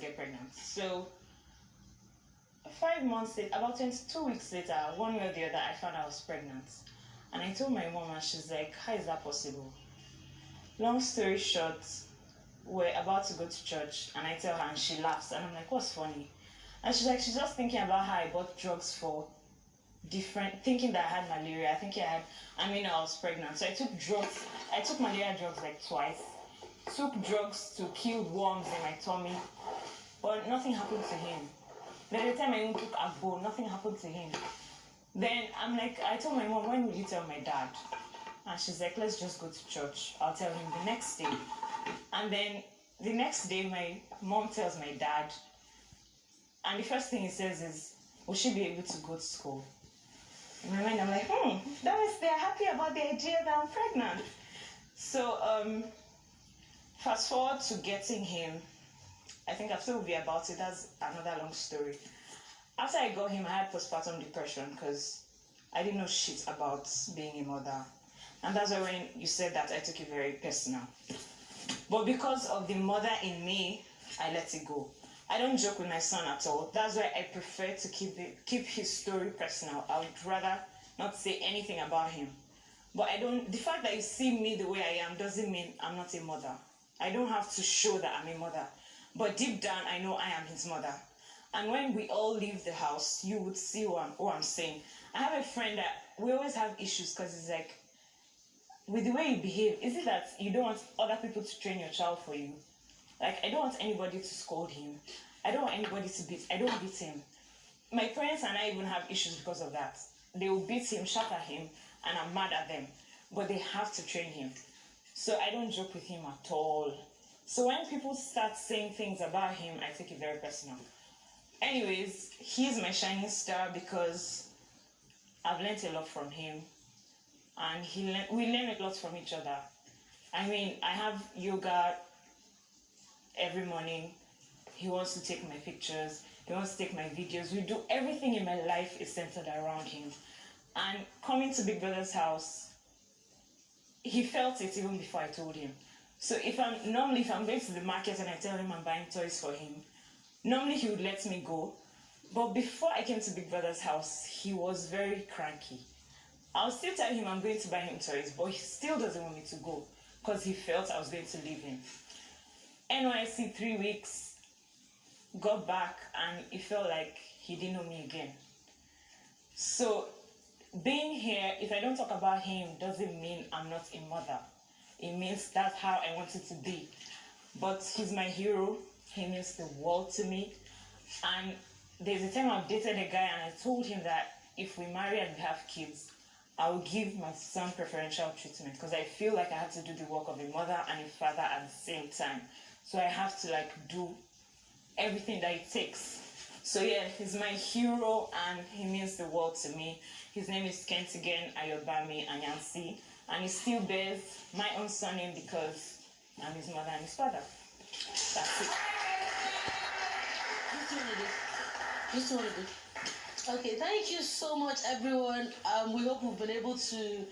get pregnant. So 5 months later, about 22 weeks later, one way or the other, I found I was pregnant. And I told my mom, and she's like, how is that possible? Long story short, we're about to go to church, and I tell her, and she laughs, and I'm like, what's funny? And she's like, she's just thinking about how I bought drugs for thinking that I had malaria, thinking I was pregnant. So I took malaria drugs like twice, took drugs to kill worms in my tummy, but nothing happened to him. By the time I even took Agbo, nothing happened to him. Then I told my mom, when will you tell my dad? And she's like, let's just go to church. I'll tell him the next day. And then the next day, my mom tells my dad, and the first thing he says is, will she be able to go to school? In my mind, I'm like, that means they're happy about the idea that I'm pregnant. So, fast forward to getting him. I think I've told you about it. That's another long story. After I got him, I had postpartum depression because I didn't know shit about being a mother. And that's why when you said that, I took it very personal. But because of the mother in me, I let it go. I don't joke with my son at all. That's why I prefer to keep his story personal. I would rather not say anything about him. But the fact that you see me the way I am doesn't mean I'm not a mother. I don't have to show that I'm a mother. But deep down, I know I am his mother. And when we all leave the house, you would see what I'm saying. I have a friend that we always have issues because it's like, with the way you behave, is it that you don't want other people to train your child for you? Like, I don't want anybody to scold him. I don't want anybody to beat. I don't beat him. My parents and I even have issues because of that. They will beat him, shout at him, and I'm mad at them. But they have to train him. So I don't joke with him at all. So when people start saying things about him, I take it very personal. Anyways, he's my shining star because I've learned a lot from him. And we learn a lot from each other. I mean, I have yoga every morning. He wants to take my pictures. He wants to take my videos. We do everything in my life is centered around him. And coming to Big Brother's house, he felt it even before I told him. So if I'm going to the market and I tell him I'm buying toys for him, normally he would let me go. But before I came to Big Brother's house, he was very cranky. I'll still tell him I'm going to buy him toys, but he still doesn't want me to go because he felt I was going to leave him. NYC 3 weeks, got back, and it felt like he didn't know me again. So being here, if I don't talk about him, doesn't mean I'm not a mother. It means that's how I want it to be. But he's my hero. He means the world to me. And there's a time I've dated a guy and I told him that if we marry and we have kids, I will give my son preferential treatment because I feel like I have to do the work of a mother and a father at the same time. So I have to do everything that it takes. So yeah, he's my hero and he means the world to me. His name is Kentigen Ayobami Anyansi, and he still bears my own surname because I'm his mother and his father. That's it. Just wanted it. Okay, thank you so much, everyone. We hope we've been able to